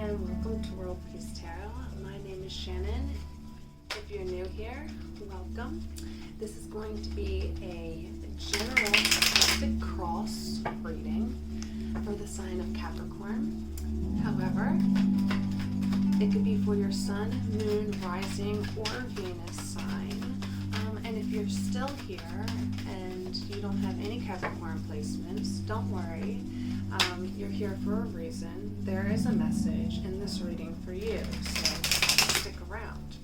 and welcome to World Peace Tarot. My name is Shannon. If you're new here, welcome. This is going to be a general Celtic cross reading for the sign of Capricorn. However, it could be for your sun, moon, rising, or Venus sign. And if you're still here and you don't have any Capricorn placements, don't worry. You're here for a reason. There is a message in this reading for you, so stick around.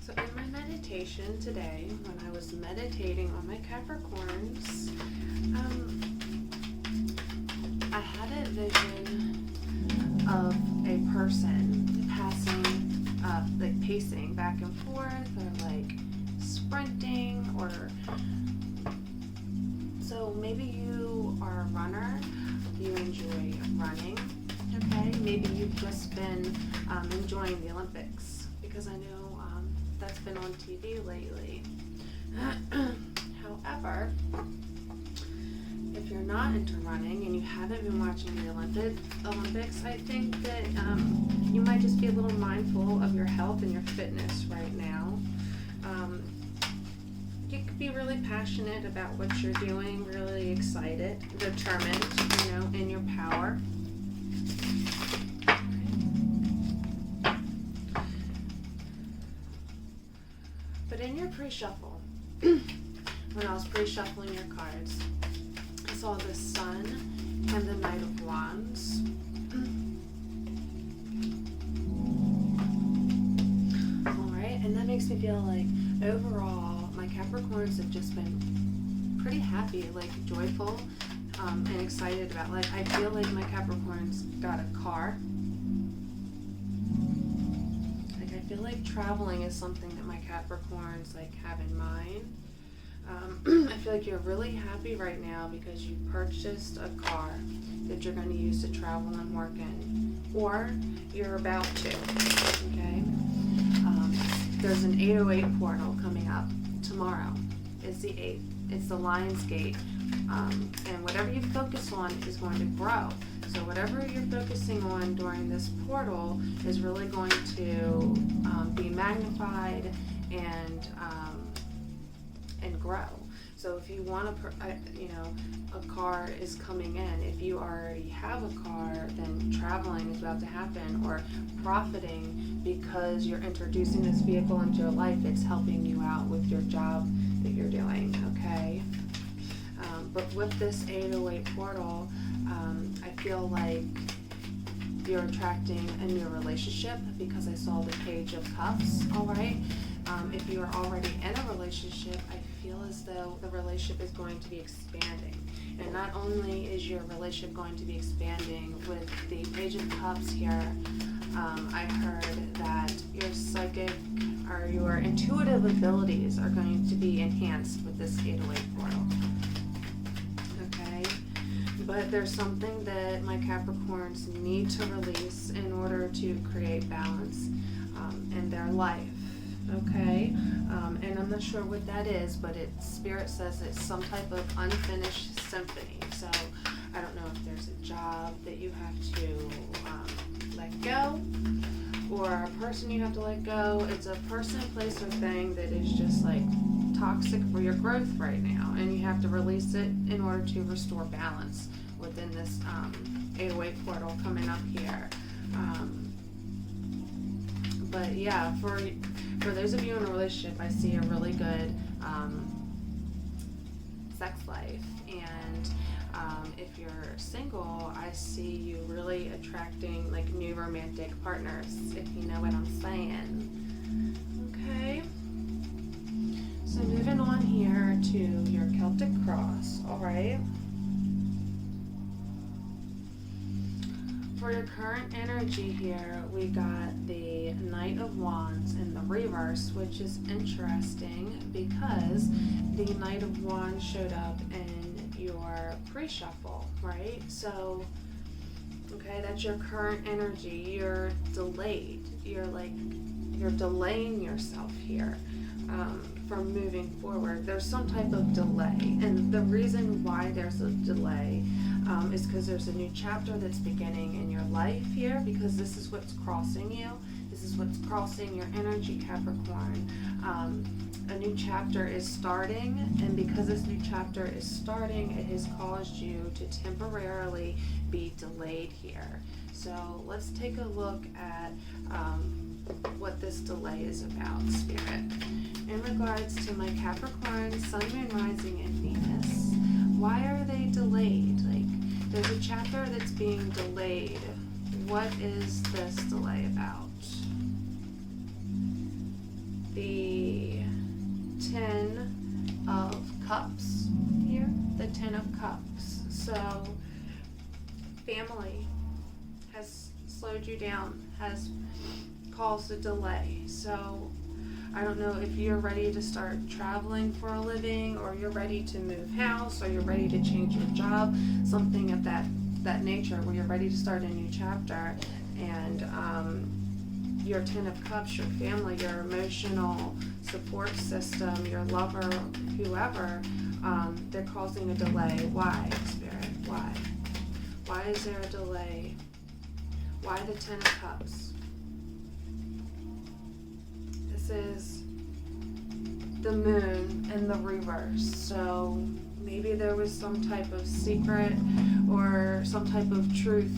So in my meditation today, when I was meditating on my Capricorns, I had a vision of a person pacing back and forth, or like sprinting, or so maybe you are a runner, you enjoy running, okay? Maybe you've just been enjoying the Olympics, because I know that's been on TV lately. However, if you're not into running and you haven't been watching the Olympics, I think that you might just be a little mindful of your health and your fitness right now. You could be really passionate about what you're doing, really excited, determined, in your power. But in your pre-shuffle, when I was pre-shuffling your cards, I saw the Sun and the Knight of Wands. Alright, and that makes me feel like overall my Capricorns have just been pretty happy, like joyful, and excited about life. I feel like my Capricorns got a car. Like I feel like traveling is something that my Capricorns have in mind. I feel like you're really happy right now because you purchased a car that you're going to use to travel and work in, or you're about to, okay? There's an 808 portal coming up tomorrow. It's the 8th. It's the Lion's Gate. And whatever you focus on is going to grow. So whatever you're focusing on during this portal is really going to be magnified and grow. So if you want a car is coming in. If you already have a car, then traveling is about to happen, or profiting because you're introducing this vehicle into your life. It's helping you out with your job that you're doing, okay? But with this 808 portal, I feel like you're attracting a new relationship because I saw the Page of Cups, all right? If you are already in a relationship, I feel as though the relationship is going to be expanding. And not only is your relationship going to be expanding with the Page of Cups here, I heard that your psychic or your intuitive abilities are going to be enhanced with this 808 portal. Okay? But there's something that my Capricorns need to release in order to create balance in their life. Okay, and I'm not sure what that is, but Spirit says it's some type of unfinished symphony. So I don't know if there's a job that you have to let go, or a person you have to let go. It's a person, place, or thing that is just toxic for your growth right now, and you have to release it in order to restore balance within this 808 portal coming up here. But yeah, for those of you in a relationship, I see a really good sex life. And if you're single, I see you really attracting new romantic partners, if you know what I'm saying. Okay. So moving on here to your Celtic cross, alright? For your current energy here, we got the Knight of Wands in the reverse, which is interesting because the Knight of Wands showed up in your pre-shuffle, right? So, okay, that's your current energy. You're delayed. You're delaying yourself here from moving forward. There's some type of delay, and the reason why there's a delay is because there's a new chapter that's beginning in your life here, because this is what's crossing you. This is what's crossing your energy, Capricorn. A new chapter is starting, and because this new chapter is starting, it has caused you to temporarily be delayed here. So let's take a look at what this delay is about, Spirit. In regards to my Capricorn, Sun, Moon, Rising, and Venus, why are they delayed? Like, there's a chapter that's being delayed. What is this delay about? The Ten of Cups here, the Ten of Cups. So family has slowed you down, has caused a delay. So I don't know if you're ready to start traveling for a living, or you're ready to move house, or you're ready to change your job, something of that nature, where you're ready to start a new chapter. And your Ten of Cups, your family, your emotional support system, your lover, whoever, they're causing a delay. Why, Spirit? Why? Why is there a delay? Why the Ten of Cups? This is the Moon in the reverse. So maybe there was some type of secret or some type of truth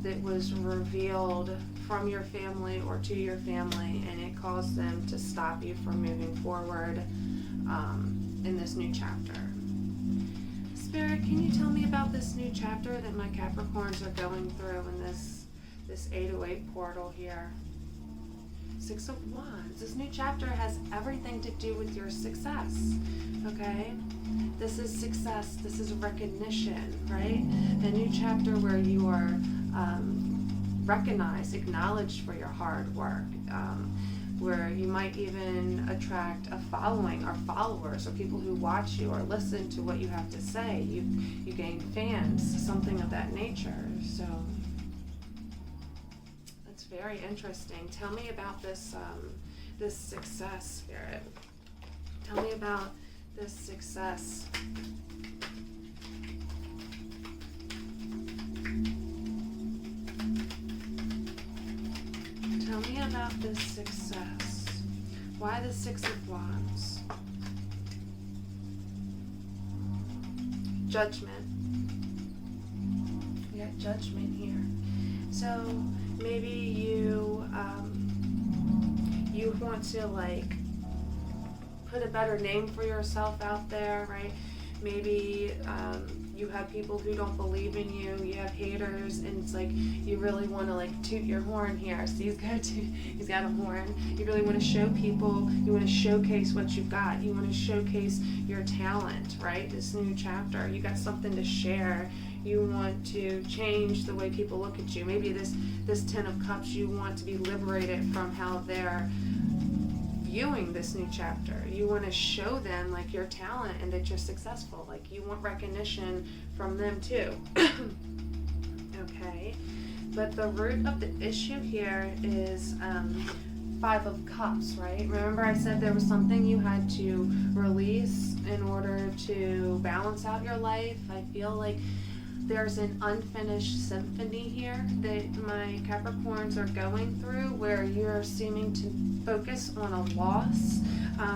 that was revealed from your family or to your family, and it caused them to stop you from moving forward in this new chapter. Spirit, can you tell me about this new chapter that my Capricorns are going through in this 808 portal here? Six of Wands. This new chapter has everything to do with your success, okay? This is success. This is recognition, right? A new chapter where you are recognized, acknowledged for your hard work, where you might even attract a following or followers or people who watch you or listen to what you have to say. You gain fans, something of that nature. So that's very interesting. Tell me about this this success, Spirit. Tell me about this success. Tell me about this success. Why the Six of Wands? Judgment. We got Judgment here. So maybe you want to like put a better name for yourself out there, right? Maybe you have people who don't believe in you. You have haters, and it's like you really want to like toot your horn here. So he's got a horn. You really want to show people. You want to showcase what you've got. You want to showcase your talent, right? This new chapter, you got something to share. You want to change the way people look at you. Maybe this Ten of Cups, you want to be liberated from how they're viewing this new chapter. You want to show them like your talent and that you're successful. Like you want recognition from them too. Okay, but the root of the issue here is Five of Cups, right? Remember I said there was something you had to release in order to balance out your life. I feel like there's an unfinished symphony here that my Capricorns are going through, where you're seeming to focus on a loss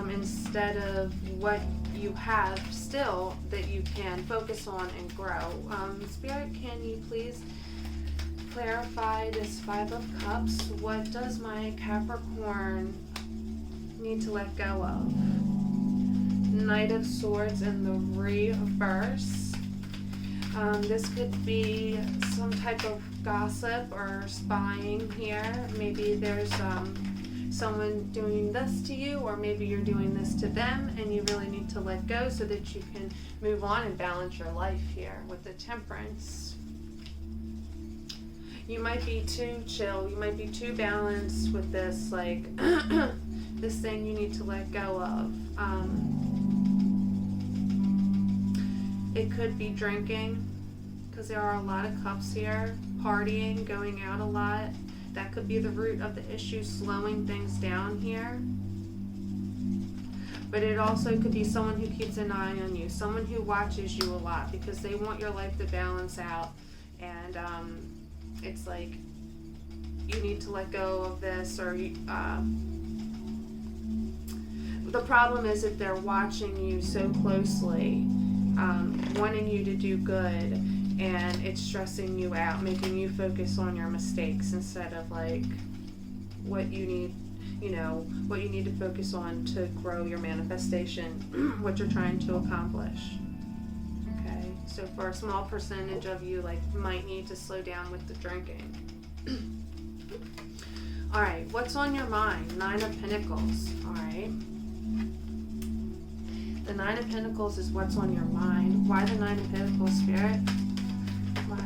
instead of what you have still that you can focus on and grow. Spirit, can you please clarify this Five of Cups? What does my Capricorn need to let go of? Knight of Swords in the reverse. This could be some type of gossip or spying here. Maybe there's someone doing this to you, or maybe you're doing this to them, and you really need to let go so that you can move on and balance your life here with the Temperance. You might be too chill. You might be too balanced with this, like, this thing you need to let go of. It could be drinking, because there are a lot of cups here. Partying, going out a lot. That could be the root of the issue, slowing things down here. But it also could be someone who keeps an eye on you, someone who watches you a lot because they want your life to balance out. And it's like you need to let go of this, or the problem is if they're watching you so closely, wanting you to do good, and it's stressing you out, making you focus on your mistakes instead of like what you need, what you need to focus on to grow your manifestation, what you're trying to accomplish. Okay, so for a small percentage of you, like, might need to slow down with the drinking. All right, what's on your mind? 9 of Pentacles. All right. The 9 of Pentacles is what's on your mind. Why the 9 of Pentacles, Spirit? Why?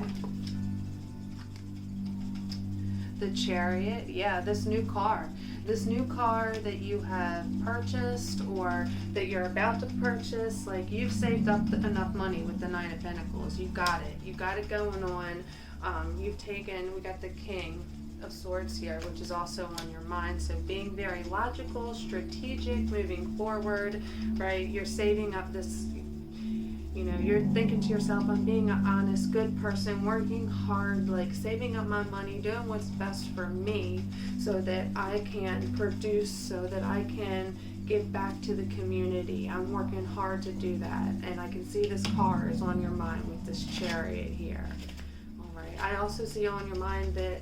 The Chariot. Yeah, this new car. This new car that you have purchased or that you're about to purchase, like, you've saved up enough money with the 9 of Pentacles. You got it. You got it going on. We got the King of Swords here, which is also on your mind. So being very logical, strategic, moving forward, right? You're saving up this, you're thinking to yourself, I'm being an honest, good person, working hard, like saving up my money, doing what's best for me so that I can produce, so that I can give back to the community. I'm working hard to do that. And I can see this car is on your mind with this Chariot here. All right. I also see on your mind that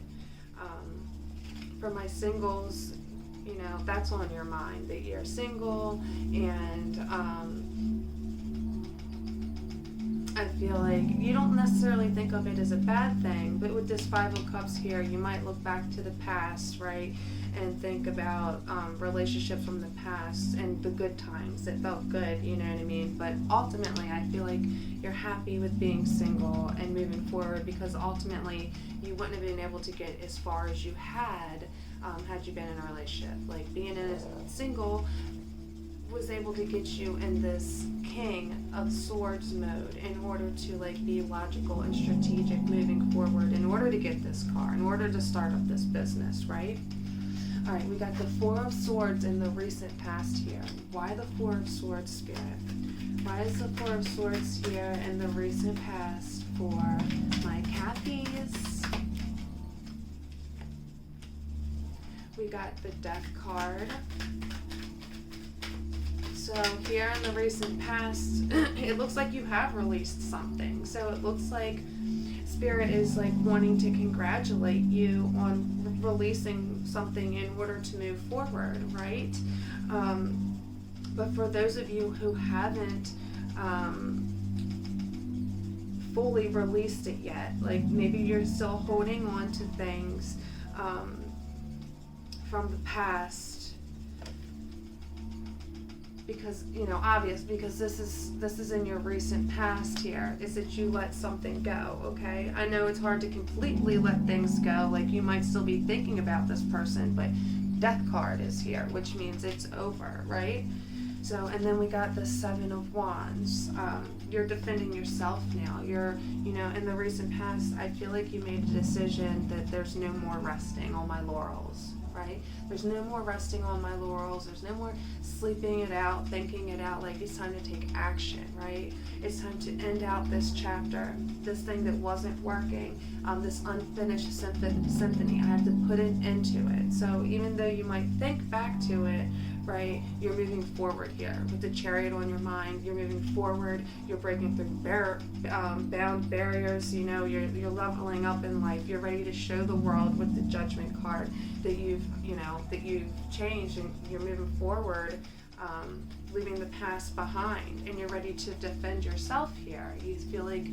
for my singles, that's on your mind, that you're single, and I feel like you don't necessarily think of it as a bad thing, but with this 5 of Cups here, you might look back to the past, right, and think about relationships from the past and the good times that felt good, you know what I mean? But ultimately, I feel like you're happy with being single and moving forward, because ultimately you wouldn't have been able to get as far as you had you been in a relationship. Like, being in a single was able to get you in this King of Swords mode in order to, like, be logical and strategic moving forward, in order to get this car, in order to start up this business, right? All right, we got the 4 of Swords in the recent past here. Why the 4 of Swords, Spirit? Why is the 4 of Swords here in the recent past for my Cappies? We got the Death card. So here in the recent past, it looks like you have released something. So it looks like Spirit is like wanting to congratulate you on releasing something in order to move forward, right? But for those of you who haven't fully released it yet, like maybe you're still holding on to things from the past, because because this is in your recent past here, is that you let something go. Okay, I know it's hard to completely let things go, like you might still be thinking about this person, but Death card is here, which means it's over, right? So, and then we got the 7 of Wands. You're defending yourself now. You're, in the recent past, I feel like you made a decision that there's no more resting on my laurels, right? There's no more resting on my laurels. There's no more sleeping it out, thinking it out. Like, it's time to take action, right? It's time to end out this chapter, this thing that wasn't working, this unfinished symphony. I have to put it into it. So even though you might think back to it, right, you're moving forward here with the Chariot on your mind. You're moving forward. You're breaking through bound barriers. You're leveling up in life. You're ready to show the world with the Judgment card that you've changed, and you're moving forward, leaving the past behind, and you're ready to defend yourself here. You feel like,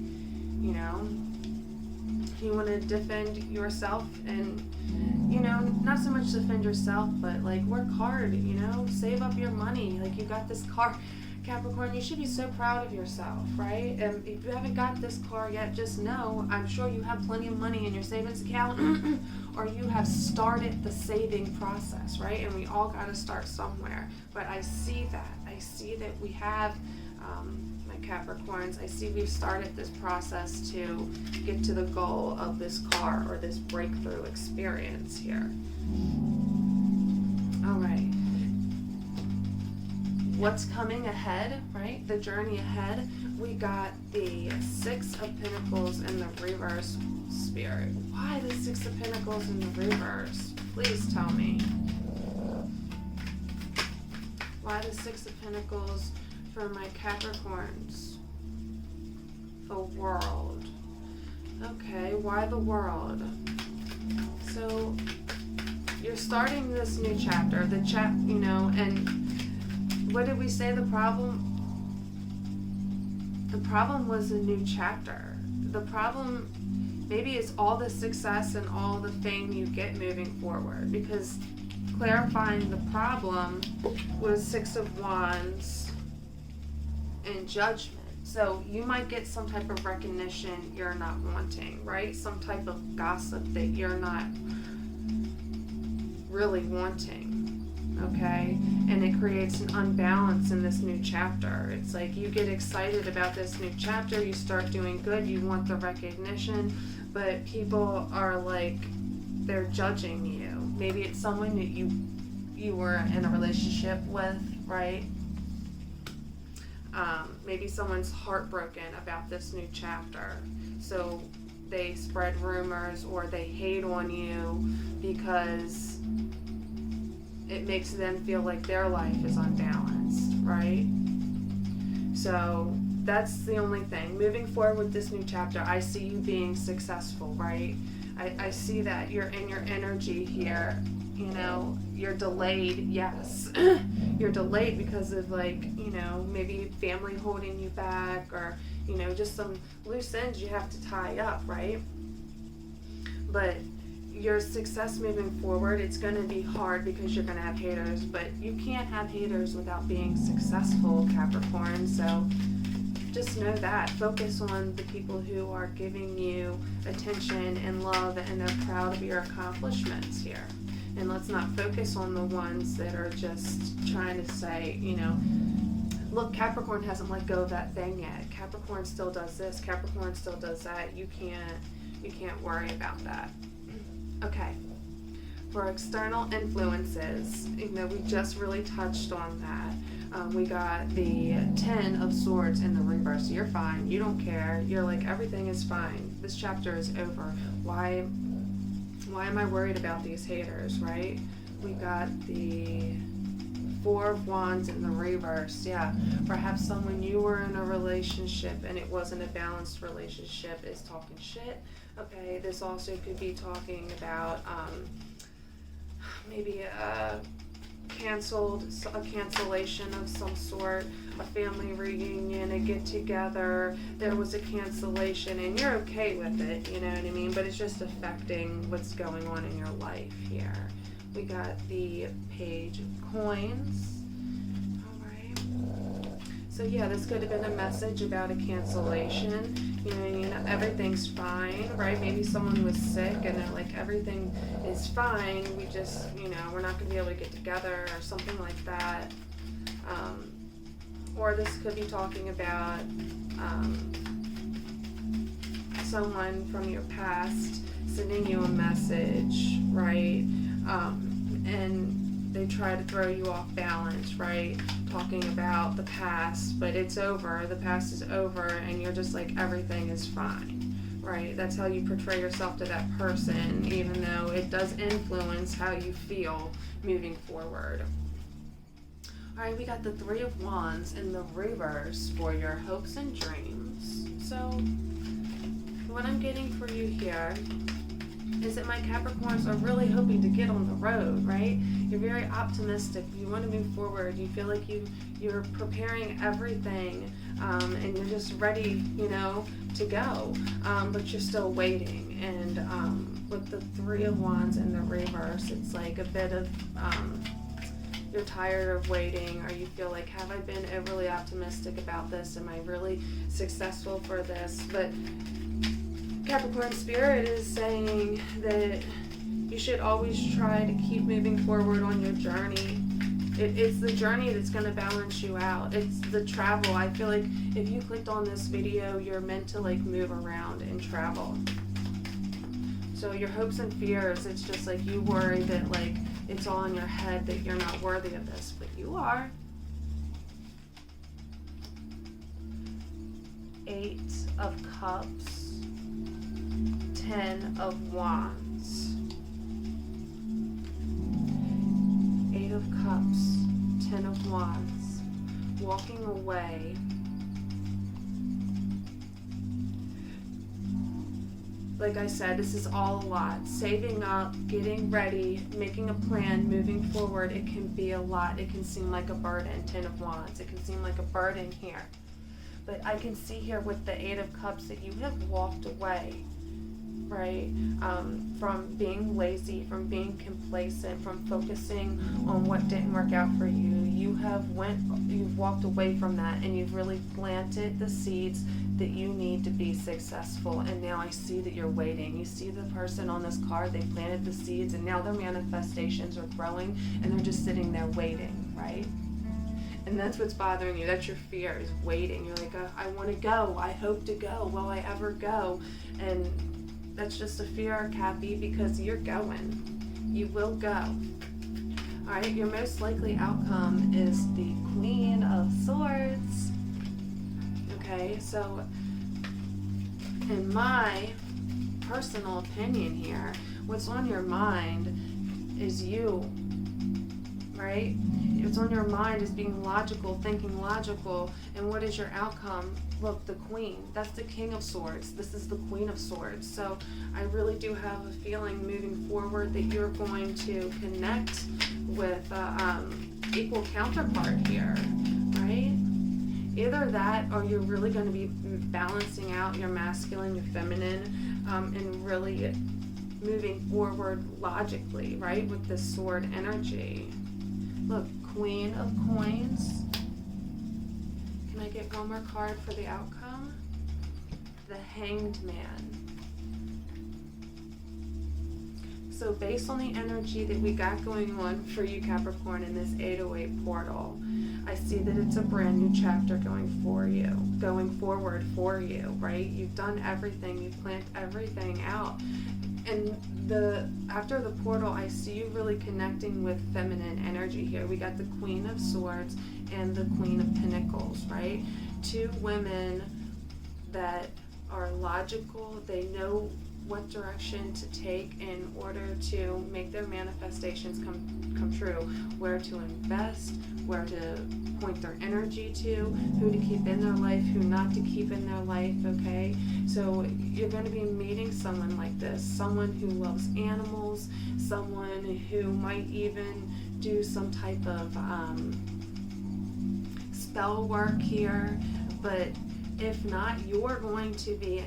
you want to defend yourself, and not so much defend yourself, but like work hard, save up your money. Like, you got this car, Capricorn, you should be so proud of yourself, right? And if you haven't got this car yet, just know, I'm sure you have plenty of money in your savings account or you have started the saving process, right? And we all got to start somewhere. But I see that we have, my Capricorns, I see we've started this process to get to the goal of this car or this breakthrough experience here. All right. what's coming ahead, right? The journey ahead. We got the Six of Pentacles in the reverse, Spirit. Why the Six of Pentacles in the reverse? Please tell me. Why the Six of Pentacles for my Capricorns? The World. Okay, why the World? So you're starting this new chapter, and what did we say the problem? The problem was a new chapter. The problem maybe is all the success and all the fame you get moving forward, because clarifying the problem was Six of Wands and Judgment. So you might get some type of recognition you're not wanting, right? Some type of gossip that you're not really wanting, okay? And it creates an unbalance in this new chapter. It's like you get excited about this new chapter, you start doing good, you want the recognition, but people are like, they're judging you. Maybe it's someone that you were in a relationship with, right? Maybe someone's heartbroken about this new chapter, so they spread rumors or they hate on you because it makes them feel like their life is unbalanced, right? So that's the only thing. Moving forward with this new chapter, I see you being successful, right? I see that you're in your energy here. You know, you're delayed, yes. You're delayed because of, like, you know, maybe family holding you back, or, you know, just some loose ends you have to tie up, right? But your success moving forward, it's going to be hard because you're going to have haters, but you can't have haters without being successful, Capricorn. So just know that. Focus on the people who are giving you attention and love, and they're proud of your accomplishments here. And let's not focus on the ones that are just trying to say, you know, look, Capricorn hasn't let go of that thing yet. Capricorn still does this. Capricorn still does that. You can't worry about that. Okay. For external influences, you know, we just really touched on that. We got the 10 of Swords in the reverse. You're fine. You don't care. You're like, everything is fine. This chapter is over. Why am I worried about these haters, right? We got the Four of Wands in the reverse. Yeah, perhaps someone you were in a relationship and it wasn't a balanced relationship is talking shit. Okay, this also could be talking about maybe a cancellation of some sort, a family reunion, a get-together. There was a cancellation and you're okay with it, you know what I mean? But it's just affecting what's going on in your life here. We got the Page of Coins. Alright. So yeah, this could have been a message about a cancellation. You know, everything's fine, right? Maybe someone was sick and they're like, everything is fine. We just, you know, we're not going to be able to get together or something like that. Or this could be talking about someone from your past sending you a message, right? And they try to throw you off balance, right? Talking about the past, but it's over. The past is over, and you're just like, everything is fine, right? That's how you portray yourself to that person, even though it does influence how you feel moving forward. All right, we got the Three of Wands in the reverse for your hopes and dreams. So what I'm getting for you here is that my Capricorns are really hoping to get on the road, right? You're very optimistic. You want to move forward. You feel like you're preparing everything, and you're just ready, you know, to go. But you're still waiting. And with the Three of Wands in the reverse, it's like a bit of you're tired of waiting, or you feel like, have I been overly optimistic about this? Am I really successful for this? But Capricorn Spirit is saying that you should always try to keep moving forward on your journey. It's the journey that's going to balance you out. It's the travel. I feel like if you clicked on this video, you're meant to like move around and travel. So your hopes and fears, it's just like you worry that like it's all in your head that you're not worthy of this, but you are. 8 of Cups, 10 of Wands. 8 of Cups, 10 of Wands. Walking away. Like I said, this is all a lot. Saving up, getting ready, making a plan, moving forward. It can be a lot. It can seem like a burden. 10 of Wands. It can seem like a burden here. But I can see here with the 8 of Cups that you have walked away, right? From being lazy, from being complacent, from focusing on what didn't work out for you. You've walked away from that, and you've really planted the seeds that you need to be successful. And now I see that you're waiting. You see the person on this card, they planted the seeds, and now their manifestations are growing, and they're just sitting there waiting, right? And that's what's bothering you. That's your fear, is waiting. You're like, I want to go. I hope to go. Will I ever go? And that's just a fear, Cappy, because you're going. You will go. All right, your most likely outcome is the Queen of Swords. Okay, so in my personal opinion here, what's on your mind is you, right? What's on your mind is being logical, thinking logical, and what is your outcome? Look, the Queen, that's the King of Swords. This is the Queen of Swords. So I really do have a feeling moving forward that you're going to connect with equal counterpart here, right? Either that, or you're really going to be balancing out your masculine, your feminine, and really moving forward logically, right, with this sword energy. Look, Queen of Coins. Can I get one more card for the outcome? The Hanged Man. So based on the energy that we got going on for you, Capricorn, in this 808 portal, I see that it's a brand new chapter going forward for you, right? You've done everything, you've planned everything out. And after the portal, I see you really connecting with feminine energy here. We got the Queen of Swords and the Queen of Pentacles, right? Two women that are logical. They know what direction to take in order to make their manifestations come true, where to invest, where to point their energy to, who to keep in their life, who not to keep in their life, okay? So you're going to be meeting someone like this, someone who loves animals, someone who might even do some type of spell work here, but if not, you're going to be,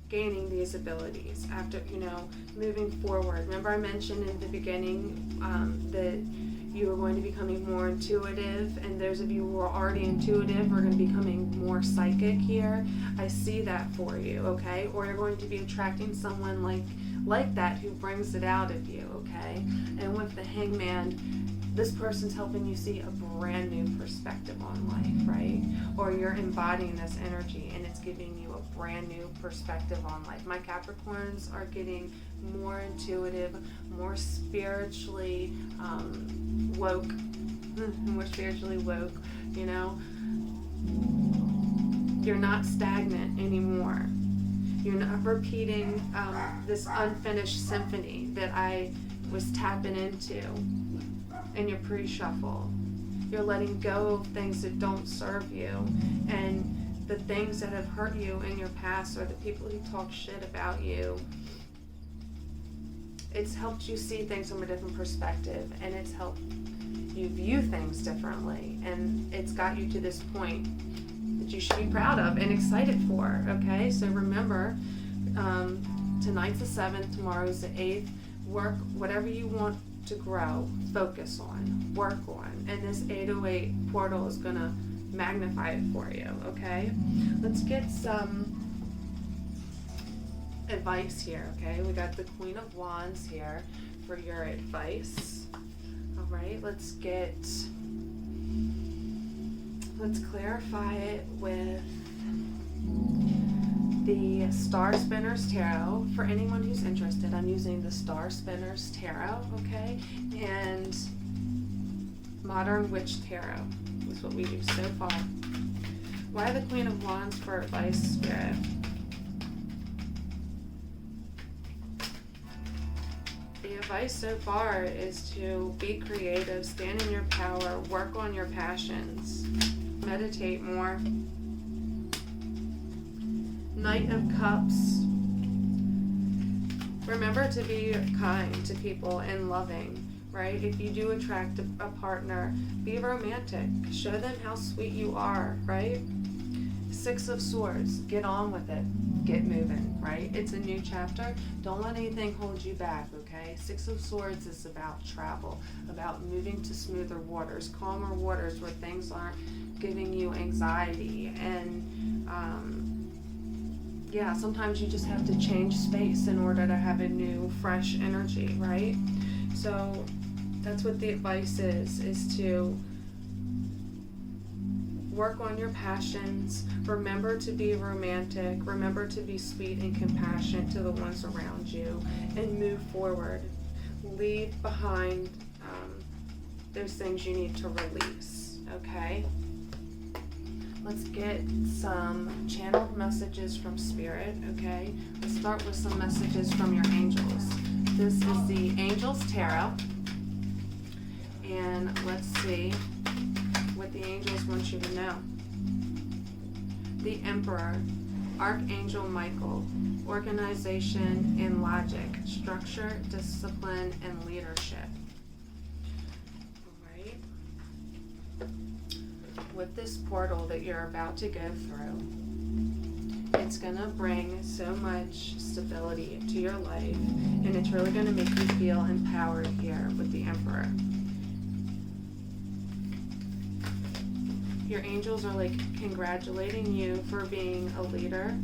gaining these abilities after, moving forward. Remember I mentioned in the beginning that you are going to be becoming more intuitive, and those of you who are already intuitive are going to be becoming more psychic here. I see that for you, okay? Or you're going to be attracting someone like that who brings it out of you, okay? And with the Hangman, this person's helping you see a brand new perspective on life, right? Or you're embodying this energy and it's giving you a brand new perspective on life. My Capricorns are getting more intuitive, more spiritually woke, You're not stagnant anymore. You're not repeating this unfinished symphony that I was tapping into in your pre-shuffle. You're letting go of things that don't serve you, and the things that have hurt you in your past, or the people who talk shit about you. It's helped you see things from a different perspective, and it's helped you view things differently, and it's got you to this point that you should be proud of and excited for, okay? So remember, tonight's the 7th, tomorrow's the 8th. Work whatever you want to grow, focus on, work on, and this 808 portal is gonna magnify it for you, okay? Let's get some advice here, okay? We got the Queen of Wands here for your advice. All right, let's clarify it with the Star Spinners Tarot. For anyone who's interested, I'm using the Star Spinners Tarot, okay? And Modern Witch Tarot is what we use so far. Why the Queen of Wands for advice, Spirit? The advice so far is to be creative, stand in your power, work on your passions, meditate more. Knight of Cups. Remember to be kind to people and loving, right? If you do attract a partner, be romantic. Show them how sweet you are, right? Six of Swords. Get on with it. Get moving, right? It's a new chapter. Don't let anything hold you back, okay? Six of Swords is about travel, about moving to smoother waters, calmer waters where things aren't giving you anxiety. And yeah, sometimes you just have to change space in order to have a new, fresh energy, right? So that's what the advice is to work on your passions. Remember to be romantic. Remember to be sweet and compassionate to the ones around you, and move forward. Leave behind those things you need to release, okay? Let's get some channeled messages from Spirit, okay? Let's start with some messages from your angels. This is the Angels Tarot. And let's see what the angels want you to know. The Emperor, Archangel Michael, organization and logic, structure, discipline, and leadership. With this portal that you're about to go through, it's going to bring so much stability to your life, and it's really going to make you feel empowered here with the Emperor. Your angels are like congratulating you for being a leader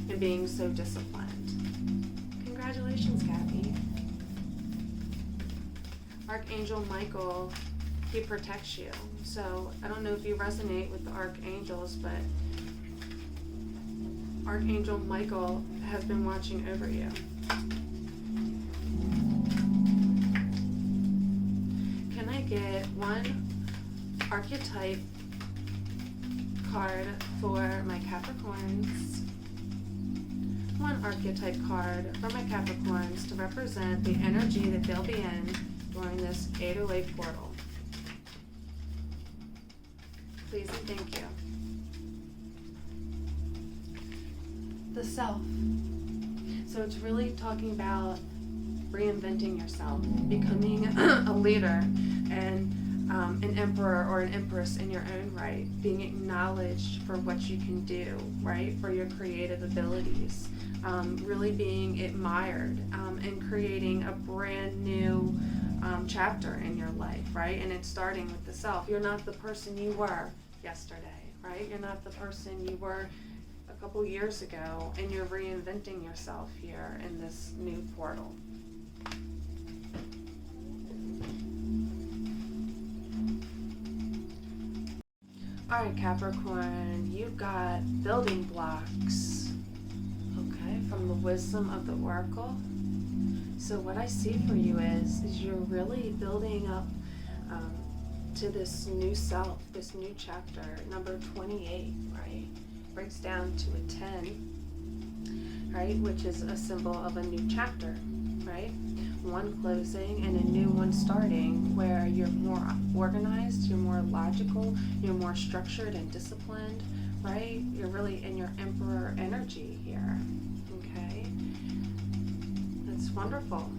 and being so disciplined. Congratulations, Kathy. Archangel Michael, he protects you. So I don't know if you resonate with the archangels, but Archangel Michael has been watching over you. Can I get one archetype card for my Capricorns? One archetype card for my Capricorns to represent the energy that they'll be in during this 808 portal. Please and thank you. The self. So it's really talking about reinventing yourself, becoming a leader and an emperor or an empress in your own right, being acknowledged for what you can do, right, for your creative abilities, really being admired, and creating a brand new chapter in your life, right? And it's starting with the self. You're not the person you were yesterday, right? You're not the person you were a couple years ago, and you're reinventing yourself here in this new portal. All right, Capricorn, you've got building blocks, okay, from the wisdom of the Oracle. So what I see for you is you're really building up to this new self, this new chapter, number 28, right? Breaks down to a 10, right? Which is a symbol of a new chapter, right? One closing and a new one starting, where you're more organized, you're more logical, you're more structured and disciplined, right? You're really in your emperor energy here, okay? That's wonderful.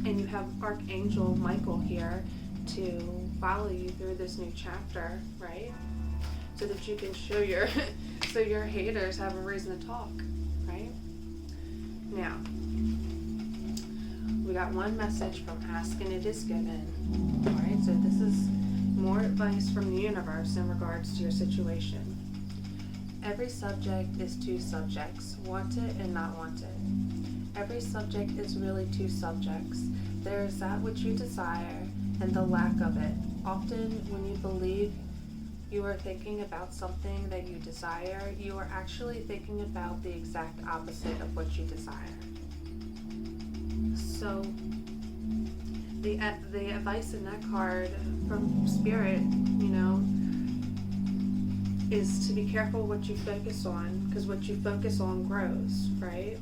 And you have Archangel Michael here to follow you through this new chapter, right? So that you can show so your haters have a reason to talk, right? Now, we got one message from Ask and It Is Given. All right, so this is more advice from the universe in regards to your situation. Every subject is two subjects, wanted and not wanted. Every subject is really two subjects. There is that which you desire and the lack of it. Often when you believe you are thinking about something that you desire, you are actually thinking about the exact opposite of what you desire. So the advice in that card from Spirit, is to be careful what you focus on, because what you focus on grows, right?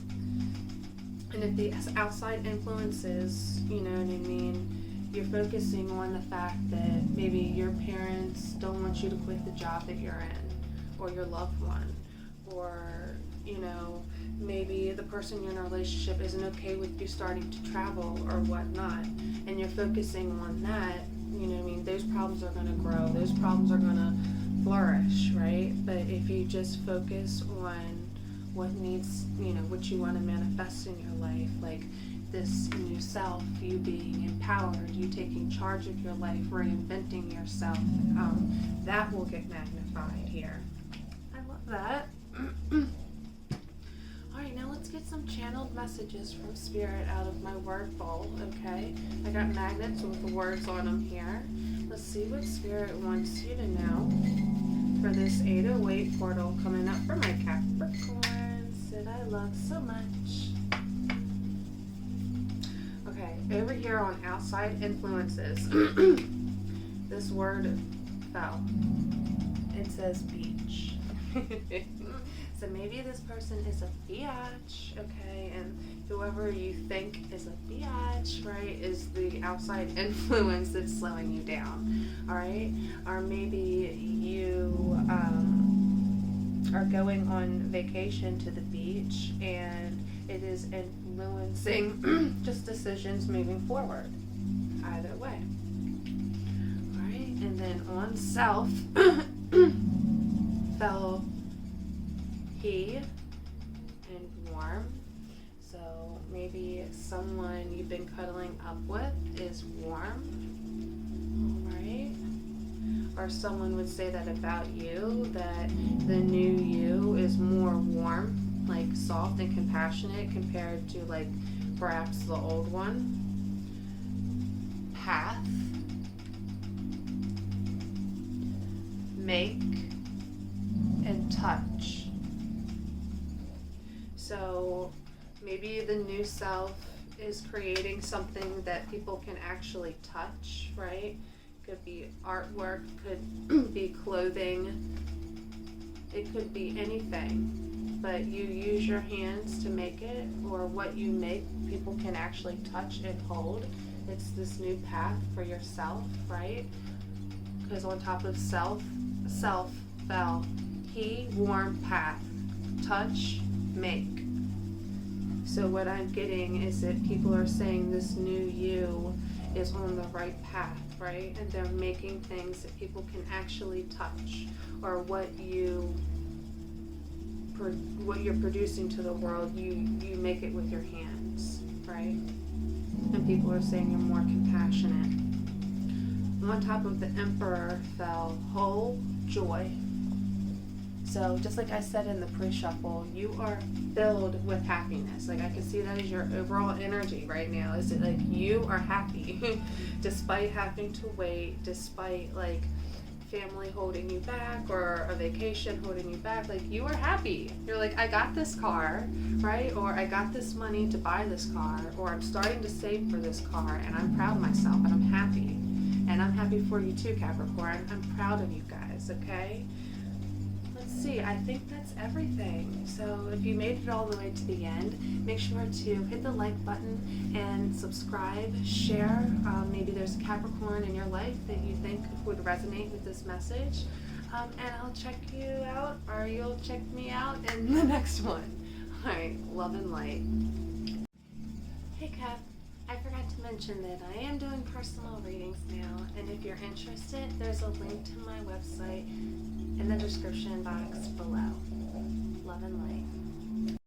And if the outside influences, you know what I mean, you're focusing on the fact that maybe your parents don't want you to quit the job that you're in, or your loved one, or, you know, maybe the person you're in a relationship isn't okay with you starting to travel or whatnot, and you're focusing on that, you know what I mean, those problems are going to grow, those problems are going to flourish, right? But if you just focus on what needs, you know, what you want to manifest in your life, like this new self, you being empowered, you taking charge of your life, reinventing yourself, that will get magnified here. I love that. Alright, now let's get some channeled messages from Spirit out of my word bowl, okay? I got magnets with the words on them here. Let's see what Spirit wants you to know for this 808 portal coming up for my Capricorns that I love so much. Okay, over here on outside influences, this word fell. It says beach. So maybe this person is a biatch, okay, and whoever you think is a biatch, right, is the outside influence that's slowing you down, all right? Or maybe you are going on vacation to the beach and it is influencing just decisions moving forward. Either way. All right, and then on self, fell he and warm. So maybe someone you've been cuddling up with is warm, right? Or someone would say that about you, that the new you is more warm, like soft and compassionate compared to like perhaps the old one. Path, make, and touch. So maybe the new self is creating something that people can actually touch, right? Could be artwork, could be clothing, it could be anything, but you use your hands to make it, or what you make people can actually touch and hold. It's this new path for yourself, right? Because on top of self fell he, warm, path, touch, make. So what I'm getting is that people are saying this new you is on the right path, right? And they're making things that people can actually touch, or what you're producing to the world, you make it with your hands, right? And people are saying you're more compassionate. On top of the Emperor fell whole, joy. So just like I said in the pre-shuffle, you are filled with happiness. Like I can see that as your overall energy right now. Is it like you are happy despite having to wait, despite like family holding you back or a vacation holding you back. Like you are happy. You're like, I got this car, right? Or I got this money to buy this car, or I'm starting to save for this car and I'm proud of myself and I'm happy. And I'm happy for you too, Capricorn. I'm proud of you guys, okay? Let's see, I think that's everything. So if you made it all the way to the end, make sure to hit the like button and subscribe, share. Maybe there's a Capricorn in your life that you think would resonate with this message. And I'll check you out, or you'll check me out in the next one. All right, love and light. Hey Cap, I forgot to mention that I am doing personal readings now, and if you're interested, there's a link to my website in the description box below. Love and light.